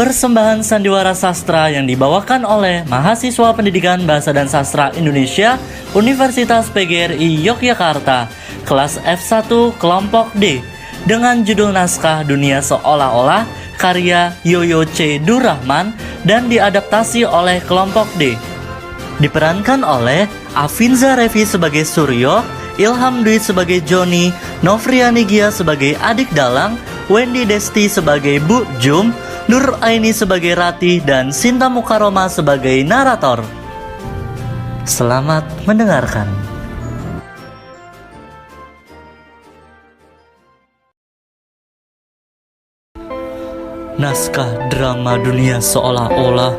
Persembahan sandiwara sastra yang dibawakan oleh mahasiswa Pendidikan Bahasa dan Sastra Indonesia Universitas PGRI Yogyakarta kelas F1 kelompok D dengan judul naskah Dunia Seolah-olah karya Yoyo C. Durrahman dan diadaptasi oleh kelompok D. Diperankan oleh Afinza Revi sebagai Suryo, Ilham Dwi sebagai Joni, Novriani Gia sebagai Adik Dalang, Wendy Desti sebagai Bu Jum, Nur Aini sebagai Ratih, dan Sinta Mukaroma sebagai narator. Selamat mendengarkan. Naskah drama Dunia Seolah-olah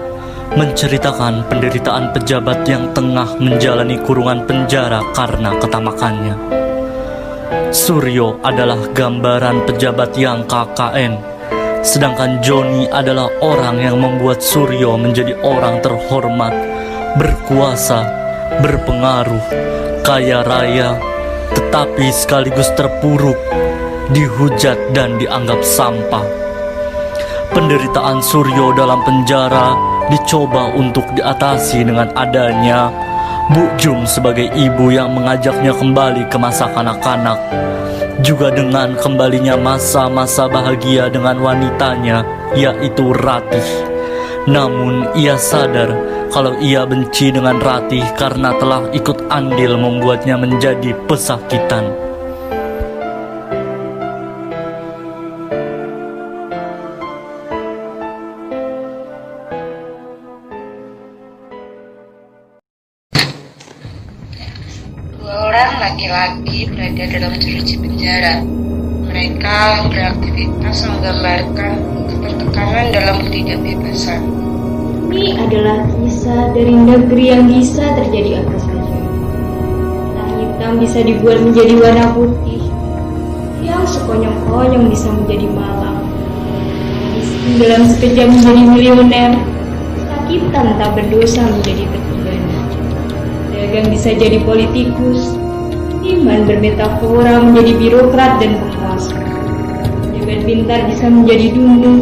menceritakan penderitaan pejabat yang tengah menjalani kurungan penjara karena ketamakannya. Suryo adalah gambaran pejabat yang KKN, sedangkan Joni adalah orang yang membuat Suryo menjadi orang terhormat, berkuasa, berpengaruh, kaya raya, tetapi sekaligus terpuruk, dihujat dan dianggap sampah. Penderitaan Suryo dalam penjara dicoba untuk diatasi dengan adanya Bu Jum sebagai ibu yang mengajaknya kembali ke masa kanak-kanak, juga dengan kembalinya masa-masa bahagia dengan wanitanya, yaitu Ratih. Namun ia sadar kalau ia benci dengan Ratih karena telah ikut andil membuatnya menjadi pesakitan. Dua orang laki-laki berada dalam jeruji penjara. Mereka beraktivitas menggambarkan ketertekanan dalam ketidakbebasan. Ini adalah kisah dari negeri yang bisa terjadi apa saja. Yang hitam bisa dibuat menjadi warna putih, yang sekonyong-konyong bisa menjadi malang, miskin dalam sekejap menjadi milioner, sakitan tak berdosa menjadi terpidana, dagang bisa jadi politikus, iman bermetafora menjadi birokrat dan penguasa, jagat pintar bisa menjadi dungu.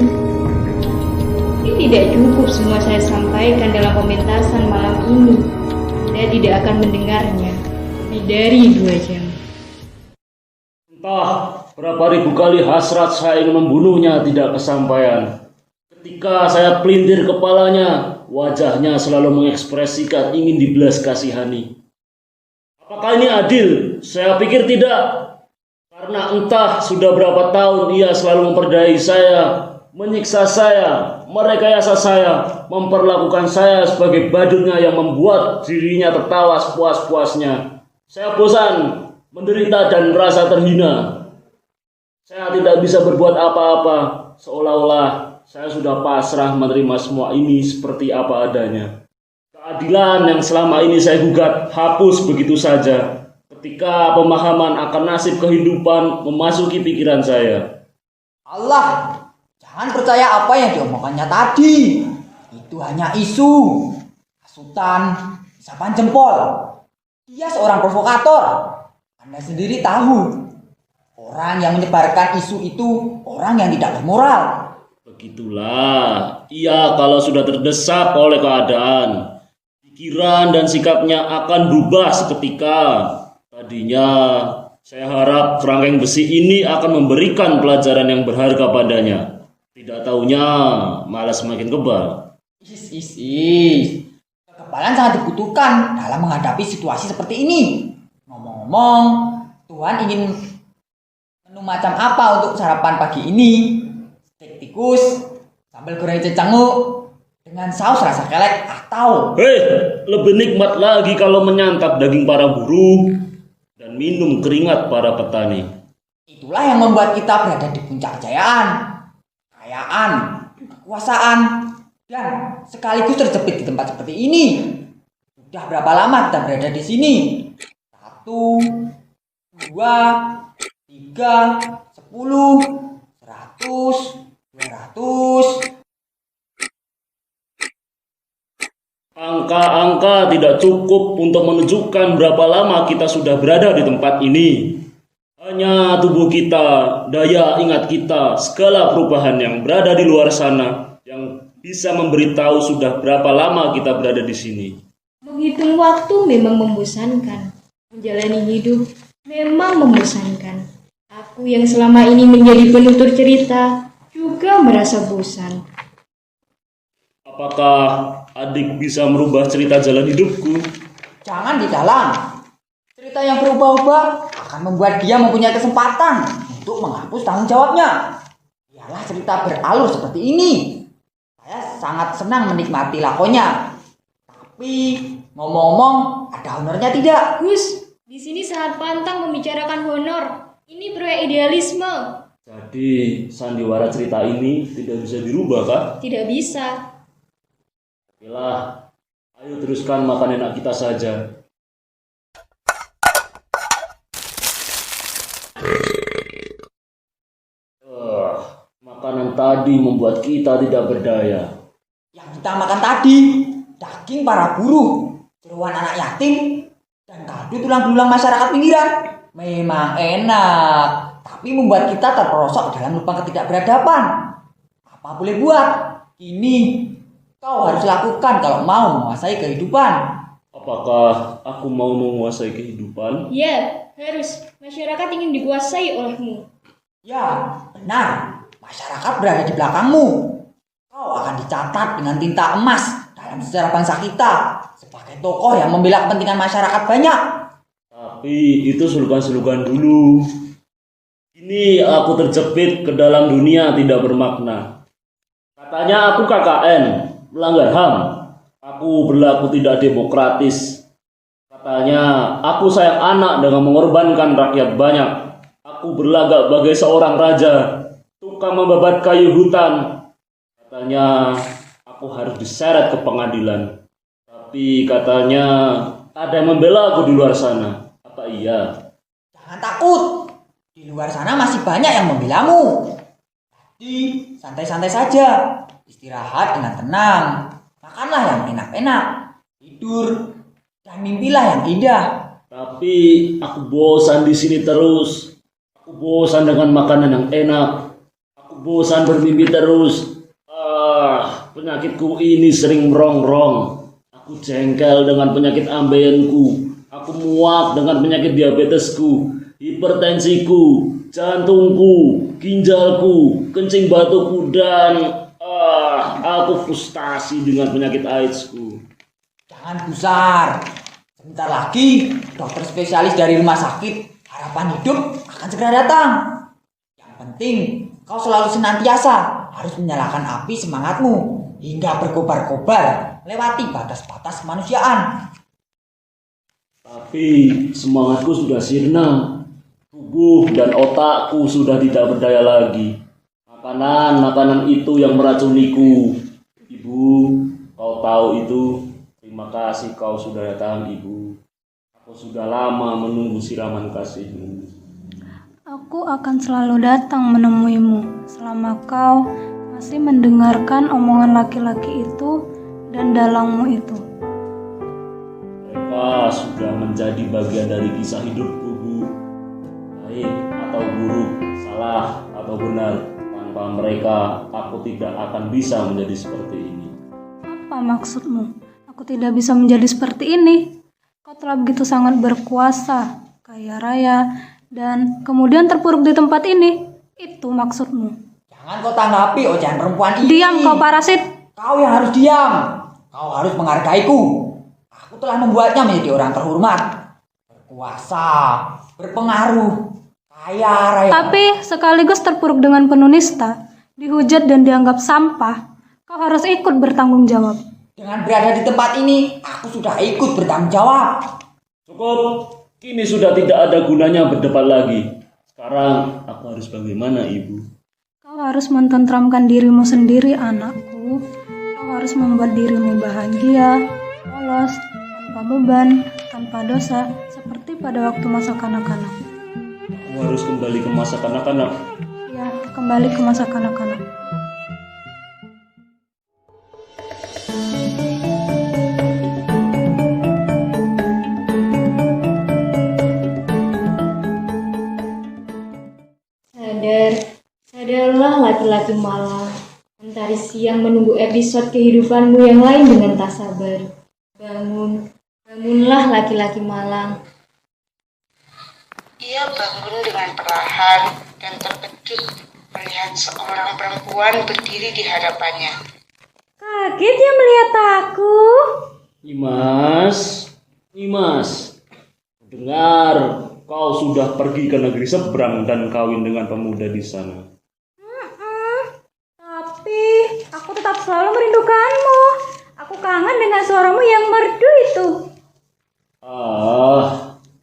Ini tidak cukup semua saya sampaikan dalam pementasan malam ini. Anda tidak akan mendengarnya lebih dari 2 jam. Entah berapa ribu kali hasrat saya ingin membunuhnya tidak kesampaian. Ketika saya pelintir kepalanya, wajahnya selalu mengekspresikan ingin dibelas kasihani. Apakah ini adil? Saya pikir tidak. Karena entah sudah berapa tahun ia selalu memperdaya saya, menyiksa saya, merekayasa saya, memperlakukan saya sebagai badutnya yang membuat dirinya tertawa sepuas-puasnya. Saya bosan, menderita dan merasa terhina. Saya tidak bisa berbuat apa-apa, seolah-olah saya sudah pasrah menerima semua ini seperti apa adanya. Keadilan yang selama ini saya gugat hapus begitu saja ketika pemahaman akan nasib kehidupan memasuki pikiran saya. Allah, jangan percaya apa yang diomongkannya tadi. Itu hanya isu, hasutan, isapan jempol. Dia seorang provokator. Anda sendiri tahu, orang yang menyebarkan isu itu orang yang tidak bermoral. Begitulah, ia kalau sudah terdesak oleh keadaan, pikiran dan sikapnya akan berubah seketika. Tadinya saya harap kerangkeng besi ini akan memberikan pelajaran yang berharga padanya. Tidak taunya malah semakin kebal. Kekebalan sangat dibutuhkan dalam menghadapi situasi seperti ini. Ngomong-ngomong, Tuhan ingin menu macam apa untuk sarapan pagi ini? Steak tikus, sambal goreng cecanguk, dengan saus rasa kelek atau... Lebih nikmat lagi kalau menyantap daging para buruh dan minum keringat para petani. Itulah yang membuat kita berada di puncak kejayaan, kekayaan, kekuasaan, dan sekaligus terjepit di tempat seperti ini. Sudah berapa lama kita berada di sini? 1, 2, 3, 10, 100, 200. Angka-angka tidak cukup untuk menunjukkan berapa lama kita sudah berada di tempat ini. Hanya tubuh kita, daya ingat kita, segala perubahan yang berada di luar sana yang bisa memberitahu sudah berapa lama kita berada di sini. Menghitung waktu memang membosankan. Menjalani hidup memang membosankan. Aku yang selama ini menjadi penutur cerita juga merasa bosan. Apakah adik bisa merubah cerita jalan hidupku? Jangan di dalam. Cerita yang berubah-ubah akan membuat dia mempunyai kesempatan untuk menghapus tanggung jawabnya. Biarlah cerita beralur seperti ini. Saya sangat senang menikmati lakonnya. Tapi ngomong-ngomong, ada honornya tidak? Gus, di sini sangat pantang membicarakan honor. Ini proyek idealisme. Jadi sandiwara cerita ini tidak bisa dirubah, kah? Tidak bisa. Okelah, ayo teruskan makan enak kita saja. Makanan tadi membuat kita tidak berdaya. Yang kita makan tadi, daging para buruh, jeroan anak yatim, dan kaldu tulang belulang masyarakat pinggiran. Memang enak, tapi membuat kita terperosok dalam lubang ketidakberadaban. Apa boleh buat? Ini kau harus lakukan kalau mau menguasai kehidupan. Apakah aku mau menguasai kehidupan? Ya, harus. Masyarakat ingin dikuasai olehmu. Ya, benar. Masyarakat berada di belakangmu. Kau akan dicatat dengan tinta emas dalam sejarah bangsa kita sebagai tokoh yang membela kepentingan masyarakat banyak. Tapi itu sulukan-sulukan dulu. Ini aku terjepit ke dalam dunia tidak bermakna. Katanya aku KKN, melanggar HAM. Aku berlaku tidak demokratis. Katanya aku sayang anak dengan mengorbankan rakyat banyak. Aku berlagak bagai seorang raja, tukang membabat kayu hutan. Katanya aku harus diseret ke pengadilan. Tapi katanya ada yang membela aku di luar sana. Apa iya? Jangan takut. Di luar sana masih banyak yang membelamu. Jadi santai-santai saja. Istirahat dengan tenang. Makanlah yang enak-enak. Tidur dan mimpilah yang indah. Tapi aku bosan di sini terus. Aku bosan dengan makanan yang enak. Aku bosan bermimpi terus. Penyakitku ini sering merongrong. Aku jengkel dengan penyakit ambeien-ku. Aku muak dengan penyakit diabetesku, hipertensiku, jantungku, ginjalku, kencing batuku, dan aku frustasi dengan penyakit AIDS-ku. Jangan gusar. Sebentar lagi dokter spesialis dari rumah sakit Harapan Hidup akan segera datang. Yang penting kau selalu senantiasa harus menyalakan api semangatmu hingga berkobar-kobar melewati batas-batas kemanusiaan. Tapi semangatku sudah sirna. Tubuh dan otakku sudah tidak berdaya lagi. Makanan itu yang meracuniku. Ibu, kau tahu itu. Terima kasih kau sudah datang, Ibu. Aku sudah lama menunggu siraman kasihmu. Aku akan selalu datang menemuimu selama kau masih mendengarkan omongan laki-laki itu dan dalangmu itu. Mereka sudah menjadi bagian dari kisah hidupku, Bu. Baik atau buruk, salah atau benar, tanpa mereka aku tidak akan bisa menjadi seperti ini. Apa maksudmu? Aku tidak bisa menjadi seperti ini. Kau telah begitu sangat berkuasa, kaya raya, dan kemudian terpuruk di tempat ini. Itu maksudmu. Jangan kau tanggapi ocehan perempuan ini. Diam kau parasit. Kau yang harus diam. Kau harus menghargaiku. Aku telah membuatnya menjadi orang terhormat, berkuasa, berpengaruh, kaya raya. Tapi sekaligus terpuruk dengan penuh nista, dihujat dan dianggap sampah. Kau harus ikut bertanggung jawab. Dengan berada di tempat ini, aku sudah ikut bertanggung jawab. Cukup, kini sudah tidak ada gunanya berdebat lagi. Sekarang aku harus bagaimana, Ibu? Kau harus mententramkan dirimu sendiri, anakku. Kau harus membuat dirimu bahagia, polos, tanpa beban, tanpa dosa, seperti pada waktu masa kanak-kanak. Aku harus kembali ke masa kanak-kanak. Ya, kembali ke masa kanak-kanak. Sadarlah laki-laki malang. Mentari siang menunggu episode kehidupanmu yang lain dengan tak sabar. Bangun, bangunlah laki-laki malang. Ia bangun dengan perlahan dan terkejut melihat seorang perempuan berdiri di hadapannya. Kaget ya melihat aku. Nimas, dengar kau sudah pergi ke negeri seberang dan kawin dengan pemuda di sana. Tapi aku tetap selalu merindukanmu. Aku kangen dengan suaramu yang merdu itu.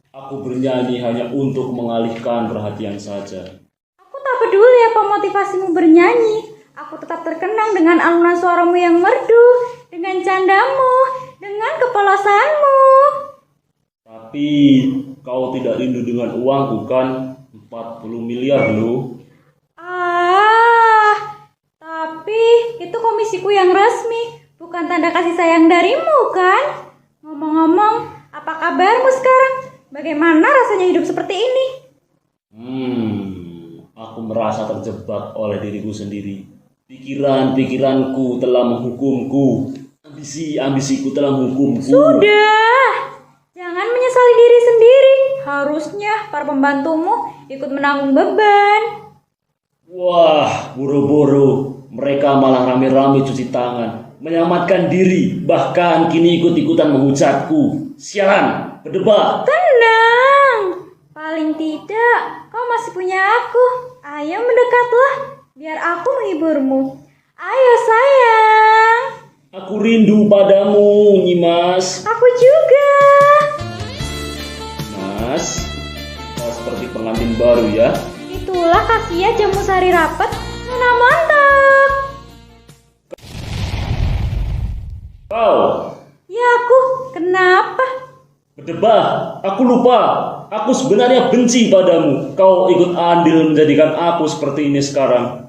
Aku bernyanyi hanya untuk mengalihkan perhatian saja. Aku tak peduli apa motivasimu bernyanyi. Aku tetap terkenang dengan alunan suaramu yang merdu, dengan candamu, dengan kepolosanmu. Tapi kau tidak rindu dengan uangku kan? 40 miliar loh. Tapi itu komisiku yang resmi, bukan tanda kasih sayang darimu kan? Ngomong-ngomong, apa kabarmu sekarang? Bagaimana rasanya hidup seperti ini? Aku merasa terjebak oleh diriku sendiri. Pikiran-pikiranku telah menghukumku. Ambisiku telah menghukumku. Sudah, jangan menyesali diri sendiri. Harusnya para pembantumu ikut menanggung beban. Wah, boro-boro. Mereka malah rame-rame cuci tangan, menyelamatkan diri, bahkan kini ikut-ikutan menghujatku. Sialan, berdebat. Tenang, paling tidak kau masih punya aku. Ayo mendekatlah, biar aku menghiburmu. Ayo sayang. Aku rindu padamu, Nyimas. Aku juga. Mas, kau seperti pengantin baru ya. Itulah Kasia jamu sari rapet. Nona mantap. Kau Ya aku, kenapa? berdebat. Aku lupa. Aku sebenarnya benci padamu. Kau ikut andil menjadikan aku seperti ini sekarang.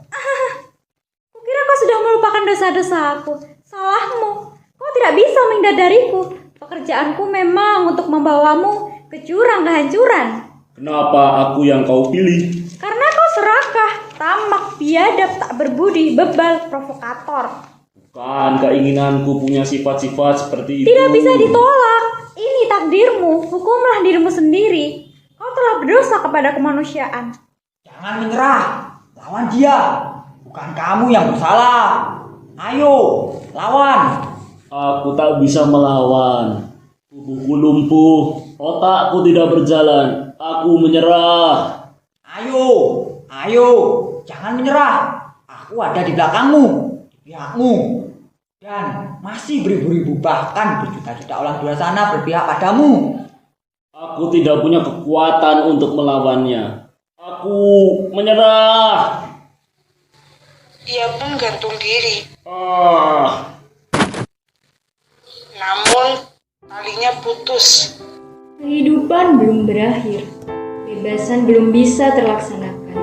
Kukira kau sudah melupakan dosa-dosaku. Salahmu. Kau tidak bisa menghindariku. Pekerjaanku memang untuk membawamu ke jurang kehancuran. Kenapa aku yang kau pilih? Karena kau serakah, tamak, biadab, tak berbudi, bebal, provokator. Bukan keinginanku punya sifat-sifat seperti itu. Tidak bisa ditolak. Ini takdirmu. Hukumlah dirimu sendiri. Kau telah berdosa kepada kemanusiaan. Jangan menyerah. Lawan dia. Bukan kamu yang bersalah. Ayo, lawan. Aku tak bisa melawan. Tubuhku lumpuh, otakku tidak berjalan. Aku menyerah. Ayo, jangan menyerah. Aku ada di belakangmu, di pihakmu. Dan masih beribu-ribu bahkan berjuta-juta orang di luar sana berpihak padamu. Aku tidak punya kekuatan untuk melawannya. Aku menyerah. Ia pun gantung diri, Ah, namun talinya putus. Kehidupan belum berakhir. Kebebasan belum bisa terlaksanakan.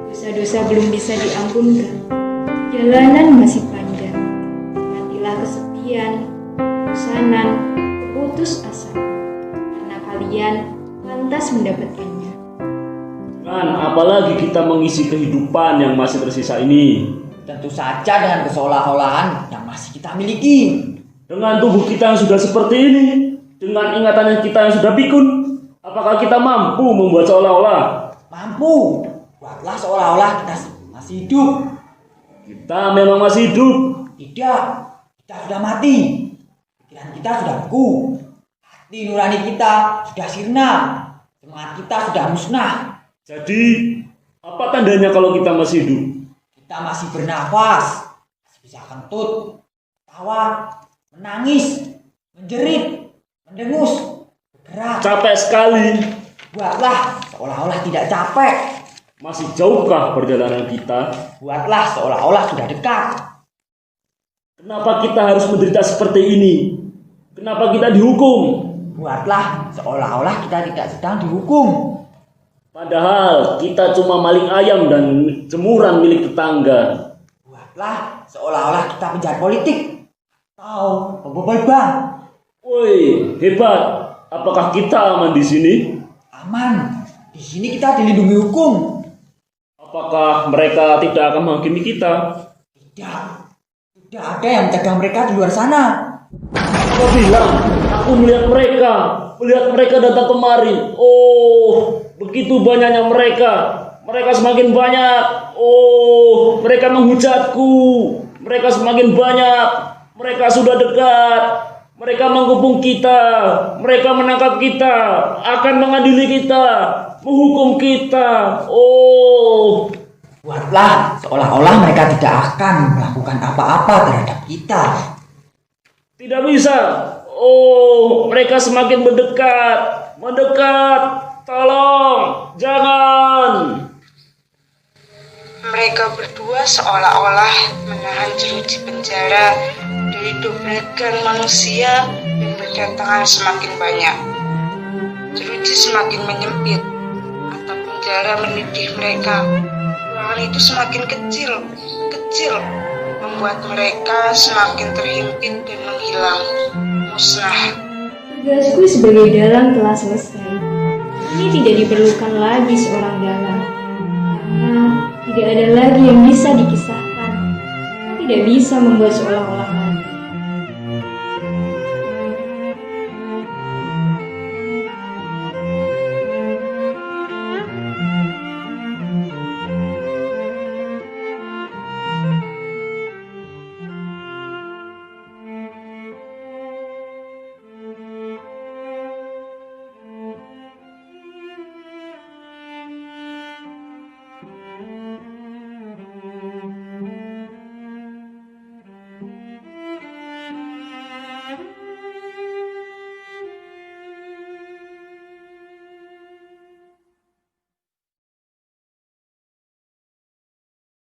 Dosa-dosa belum bisa diampunkan. Jalanan masih panjang. Matilah kesepian, kebosanan, keputus asa. Karena kalian pantas mendapatkannya. kan apalagi kita mengisi kehidupan yang masih tersisa ini. Tentu saja dengan keseolah-olahan yang masih kita miliki. Dengan tubuh kita yang sudah seperti ini, dengan ingatan kita yang sudah pikun, apakah kita mampu membuat seolah-olah? Mampu. Buatlah seolah-olah kita masih hidup. Kita memang masih hidup. Tidak, kita sudah mati. Pikiran kita sudah beku. Hati nurani kita sudah sirna. Semangat kita sudah musnah. Jadi, apa tandanya kalau kita masih hidup? Kita masih bernafas. Masih bisa kentut, tawa, menangis, menjerit, mendengus, bergerak. Capek sekali. Buatlah seolah-olah tidak capek. Masih jauhkah perjalanan kita? Buatlah seolah-olah sudah dekat. Kenapa kita harus menderita seperti ini? Kenapa kita dihukum? Buatlah seolah-olah kita tidak sedang dihukum. Padahal kita cuma maling ayam dan jemuran milik tetangga. Buatlah seolah-olah kita penjahat politik atau pembobol bank. Woi, hebat. Apakah kita aman di sini? Aman. Di sini kita dilindungi hukum. Apakah mereka tidak akan menghakimi kita? Tidak. Tidak ada yang mencegah mereka di luar sana. Kau bilang, aku melihat mereka datang kemari. Oh, begitu banyaknya mereka. Mereka semakin banyak. Oh, mereka menghujatku. Mereka semakin banyak. Mereka sudah dekat. Mereka mengepung kita. Mereka menangkap kita. Akan mengadili kita. Menghukum kita. Oh, Buatlah seolah-olah mereka tidak akan melakukan apa-apa terhadap kita. tidak bisa. Oh, mereka semakin mendekat. Mendekat. Tolong, jangan. Mereka berdua seolah-olah menahan jeruji penjara dari dobrakan manusia dan berdatangan semakin banyak. Jeruji semakin menyempit, atap penjara menidih mereka. Ruangan itu semakin kecil, membuat mereka semakin terhimpit dan menghilang, musnah. Tugasku sebagai dalang telah selesai. Ini tidak diperlukan lagi seorang dalang. Karena tidak ada lagi yang bisa dikisahkan. Tidak bisa membuat seolah-olah